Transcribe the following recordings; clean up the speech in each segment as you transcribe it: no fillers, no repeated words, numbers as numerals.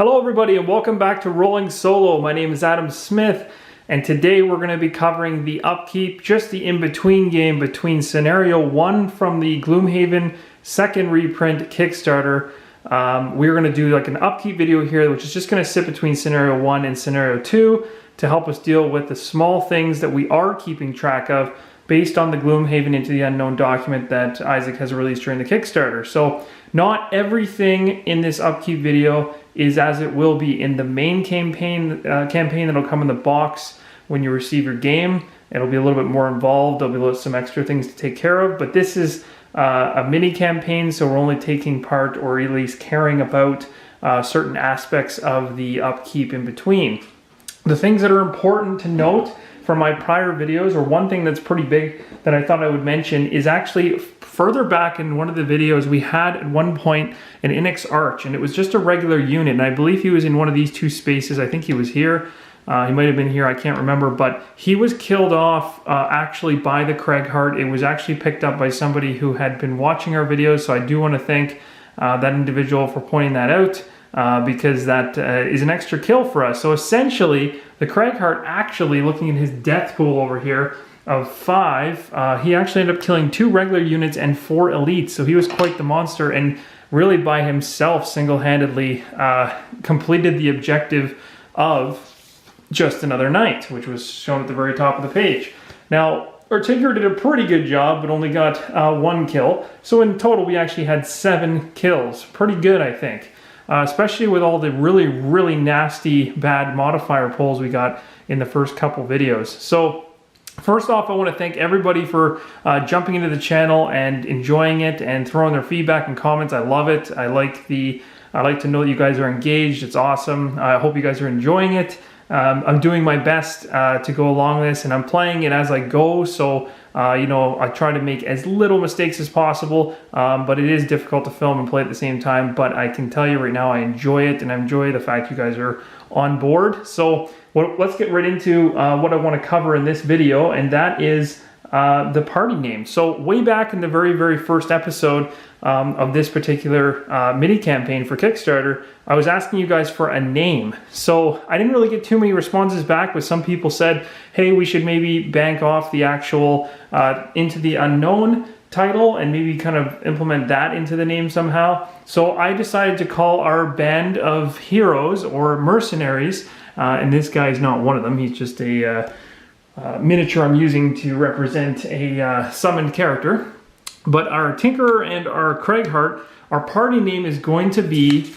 Hello everybody and welcome back to Rolling Solo. My name is Adam Smith and today we're going to be covering the Upkeep, just the in-between game between Scenario 1 from the Gloomhaven second reprint Kickstarter. We're going to do like an Upkeep video here, which is just going to sit between Scenario 1 and Scenario 2 to help us deal with the small things that we are keeping track of based on the Gloomhaven Into the Unknown document that Isaac has released during the Kickstarter. So not everything in this Upkeep video is as it will be in the main campaign that'll come in the box when you receive your game. It'll be a little bit more involved. There'll be some extra things to take care of, but this is a mini campaign, so we're only taking part or at least caring about certain aspects of the Upkeep in between. The things that are important to note from my prior videos, or one thing that's pretty big that I thought I would mention, is actually further back in one of the videos we had at one point an Issac arch, and it was just a regular unit, and I believe he was in one of these two spaces. I think he was here. He might have been here, I can't remember, but he was killed off actually by the Craighheart. It was actually picked up by somebody who had been watching our videos, so I do want to thank that individual for pointing that out. Because that is an extra kill for us. So essentially, the Craighheart, actually looking at his death pool over here of 5, he actually ended up killing 2 regular units and 4 elites. So he was quite the monster, and really by himself single-handedly completed the objective of Just Another Night, which was shown at the very top of the page. Now, our Tinker did a pretty good job, but only got 1 kill. So in total, we actually had 7 kills. Pretty good, I think. Especially with all the really nasty bad modifier pulls we got in the first couple videos. So first off, I want to thank everybody for jumping into the channel and enjoying it and throwing their feedback and comments. I love it. I like to know that you guys are engaged. It's awesome. I hope you guys are enjoying it. I'm doing my best to go along this, and I'm playing it as I go, so you know, I try to make as little mistakes as possible, but it is difficult to film and play at the same time. But I can tell you right now, I enjoy it, and I enjoy the fact you guys are on board. So let's get right into what I want to cover in this video, and that is the party name. So way back in the very first episode of this particular mini campaign for Kickstarter, I was asking you guys for a name. So I didn't really get too many responses back, but some people said, hey, we should maybe bank off the actual Into the Unknown title and maybe kind of implement that into the name somehow. So I decided to call our band of heroes or mercenaries, and this guy is not one of them. He's just a miniature I'm using to represent a summoned character. But our Tinkerer and our Craighheart, our party name is going to be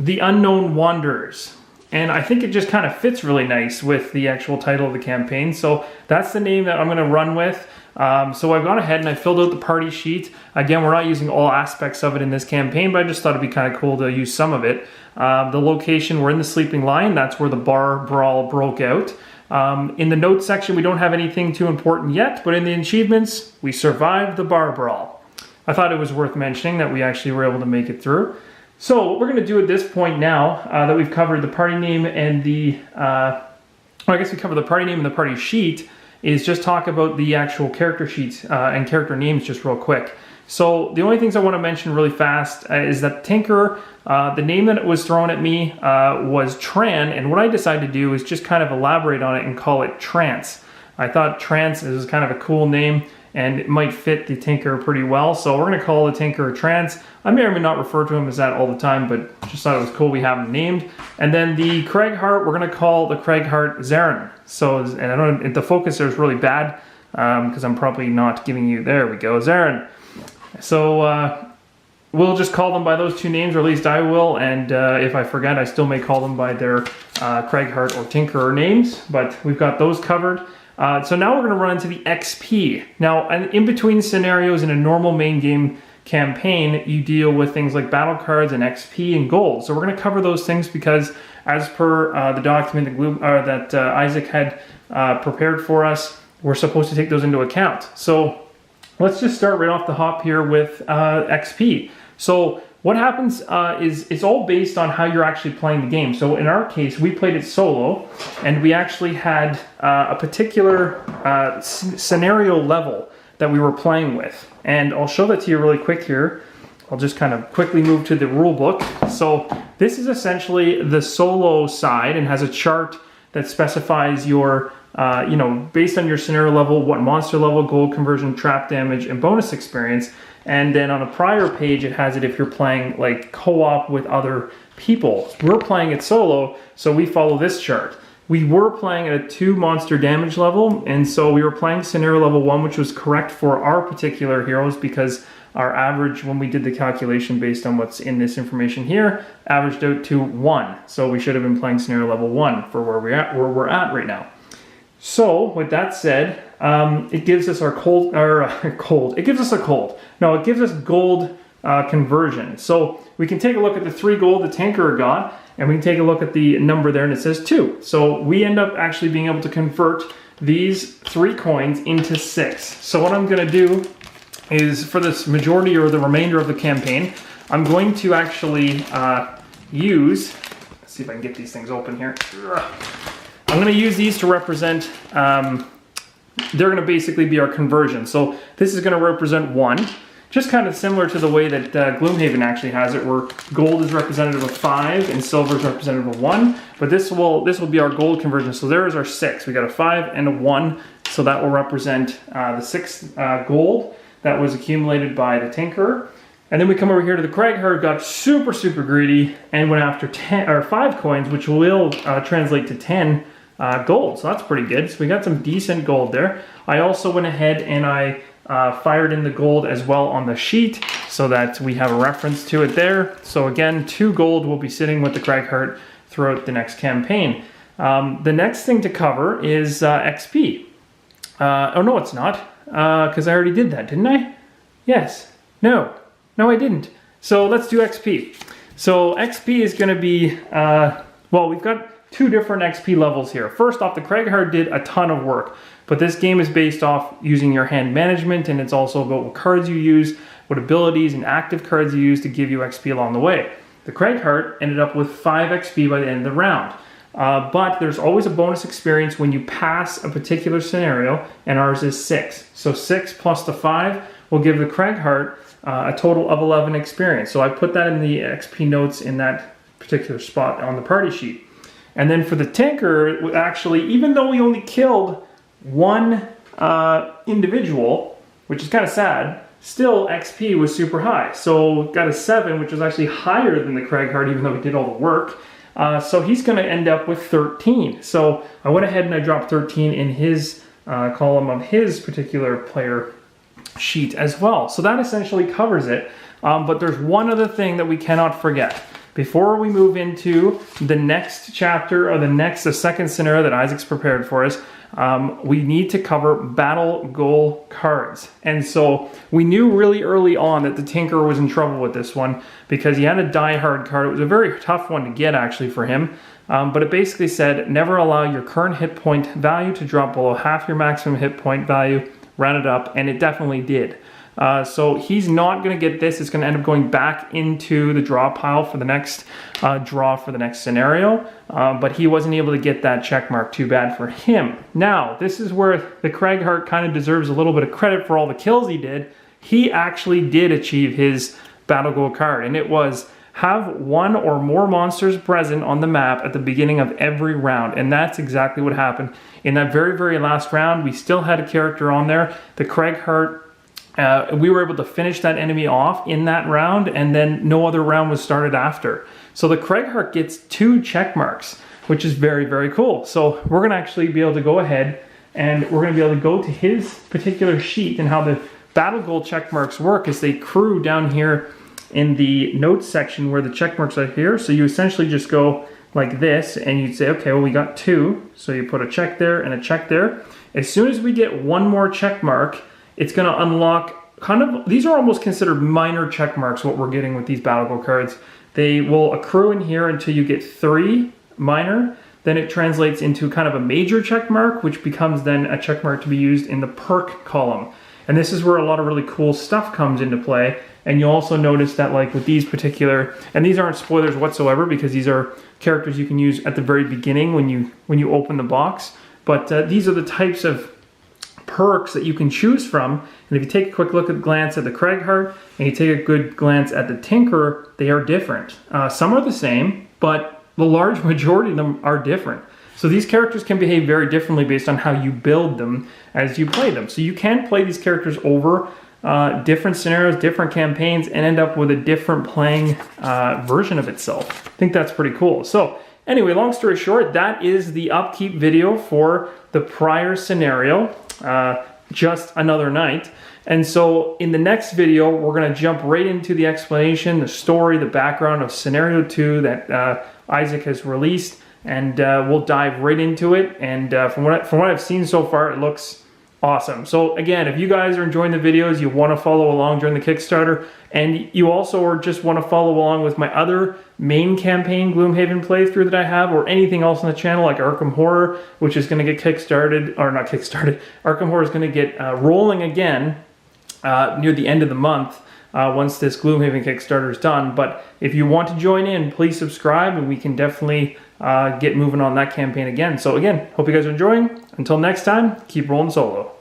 The Unknown Wanderers. And I think it just kind of fits really nice with the actual title of the campaign. So that's the name that I'm going to run with. So I've gone ahead and I filled out the party sheet. Again, we're not using all aspects of it in this campaign, but I just thought it'd be kind of cool to use some of it. The location, we're in the Sleeping Lion. That's where the bar brawl broke out. In the notes section, we don't have anything too important yet, but in the achievements, we survived the bar brawl. I thought it was worth mentioning that we actually were able to make it through. So what we're going to do at this point now, that we've covered the party name and the, well, I guess we covered the party name and the party sheet, is just talk about the actual character sheets and character names just real quick. So the only things I want to mention really fast is that Tinker, the name that was thrown at me was Tran, and what I decided to do is just kind of elaborate on it and call it Trance. I thought Trance is kind of a cool name and it might fit the Tinker pretty well, so we're going to call the Tinker Trance. I may or may not refer to him as that all the time, but just thought it was cool we have him named. And then the Craighheart, we're going to call the Craighheart Zarin. So, and I don't, the focus there is really bad because I'm probably not giving you, there we go, Zarin. So we'll just call them by those 2 names, or at least I will, and if I forget, I still may call them by their Craighheart or Tinkerer names, but we've got those covered. So now we're going to run into the XP. Now, in between scenarios in a normal main game campaign, you deal with things like battle cards and XP and gold. So we're going to cover those things because as per the document that Isaac had prepared for us, we're supposed to take those into account. So let's just start right off the hop here with XP. So what happens is it's all based on how you're actually playing the game. So in our case, we played it solo, and we actually had a particular scenario level that we were playing with. And I'll show that to you really quick here. I'll just kind of quickly move to the rule book. So this is essentially the solo side and has a chart that specifies your, based on your scenario level, what monster level, gold conversion, trap damage, and bonus experience. And then on a prior page, it has it if you're playing like co-op with other people. We're playing it solo, so we follow this chart. We were playing at a 2 monster damage level, and so we were playing scenario level 1, which was correct for our particular heroes because our average, when we did the calculation based on what's in this information here, averaged out to 1. So we should have been playing scenario level 1 for where we're at right now. So with that said, it gives us our it gives us a cold. No, it gives us gold conversion. So we can take a look at the 3 gold the Tinkerer got, and we can take a look at the number there, and it says 2. So we end up actually being able to convert these 3 coins into 6. So what I'm going to do is, for this majority or the remainder of the campaign, I'm going to actually use, let's see if I can get these things open here. I'm going to use these to represent, they're going to basically be our conversion. So this is going to represent 1, just kind of similar to the way that Gloomhaven actually has it, where gold is representative of 5 and silver is representative of 1. But this will be our gold conversion. So there is our 6. We got a 5 and a 1. So that will represent the 6 gold that was accumulated by the Tinkerer. And then we come over here to the Craighard, got super, super greedy, and went after 5 coins, which will translate to 10 gold. So that's pretty good. So we got some decent gold there. I also went ahead and I fired in the gold as well on the sheet so that we have a reference to it there. So again, 2 gold will be sitting with the Craighard throughout the next campaign. The next thing to cover is XP. Oh no, it's not. Because I already did that, didn't I? Yes. No, I didn't. So let's do XP. So XP is going to be, well, we've got 2 different XP levels here. First off, the Craighard did a ton of work, but this game is based off using your hand management, and it's also about what cards you use, what abilities and active cards you use to give you XP along the way. The Craighard ended up with 5 XP by the end of the round. But there's always a bonus experience when you pass a particular scenario, and ours is 6. So 6 plus the 5 will give the Craighard a total of 11 experience. So I put that in the XP notes in that particular spot on the party sheet. And then for the Tinkerer, actually, even though we only killed 1 individual, which is kind of sad, still XP was super high. So got a 7, which was actually higher than the Craighard, even though he did all the work. So he's going to end up with 13. So I went ahead and I dropped 13 in his column of his particular player sheet as well. So that essentially covers it. But there's one other thing that we cannot forget. Before we move into the next chapter or the second scenario that Isaac's prepared for us, we need to cover battle goal cards. And so we knew really early on that the Tinkerer was in trouble with this one because he had a Die Hard card. It was a very tough one to get actually for him. But it basically said, never allow your current hit point value to drop below half your maximum hit point value, round it up, and it definitely did. So he's not going to get this. It's going to end up going back into the draw pile for the next draw for the next scenario. But he wasn't able to get that check mark. Too bad for him. Now, this is where the Craighard kind of deserves a little bit of credit for all the kills he did. He actually did achieve his battle goal card, and it was have 1 or more monsters present on the map at the beginning of every round. And that's exactly what happened. In that very, very last round, we still had a character on there, the Craighard. We were able to finish that enemy off in that round, and then no other round was started after. So the Craighard gets 2 check marks, which is very, very cool. So we're going to actually be able to go ahead and we're going to be able to go to his particular sheet, and how the battle goal check marks work is they accrue down here in the notes section where the check marks are here. So you essentially just go like this and you'd say, okay, well, we got 2. So you put a check there and a check there. As soon as we get 1 more check mark, it's going to unlock these are almost considered minor check marks, what we're getting with these battle goal cards. They will accrue in here until you get 3 minor. Then it translates into kind of a major check mark, which becomes then a check mark to be used in the perk column. And this is where a lot of really cool stuff comes into play. And you'll also notice that, like with these particular, and these aren't spoilers whatsoever because these are characters you can use at the very beginning when you open the box. But these are the types of perks that you can choose from. And if you take a quick look at glance at the Craighart and you take a good glance at the Tinker, they are different. Some are the same, but the large majority of them are different. So these characters can behave very differently based on how you build them as you play them. So you can play these characters over different scenarios, different campaigns, and end up with a different playing version of itself. I think that's pretty cool. So anyway, long story short, that is the Upkeep video for the prior scenario, Just Another Night. And so in the next video, we're going to jump right into the explanation, the story, the background of Scenario 2 that Issac has released, and we'll dive right into it. And from what I've seen so far, it looks awesome. So again, if you guys are enjoying the videos, you want to follow along during the Kickstarter, and you also just want to follow along with my other main campaign Gloomhaven playthrough that I have, or anything else on the channel like Arkham Horror, which is going to get kickstarted, or not kickstarted, Arkham Horror is going to get rolling again near the end of the month once this Gloomhaven Kickstarter is done. But if you want to join in, please subscribe, and we can definitely get moving on that campaign again. So again, hope you guys are enjoying. Until next time, keep rolling solo.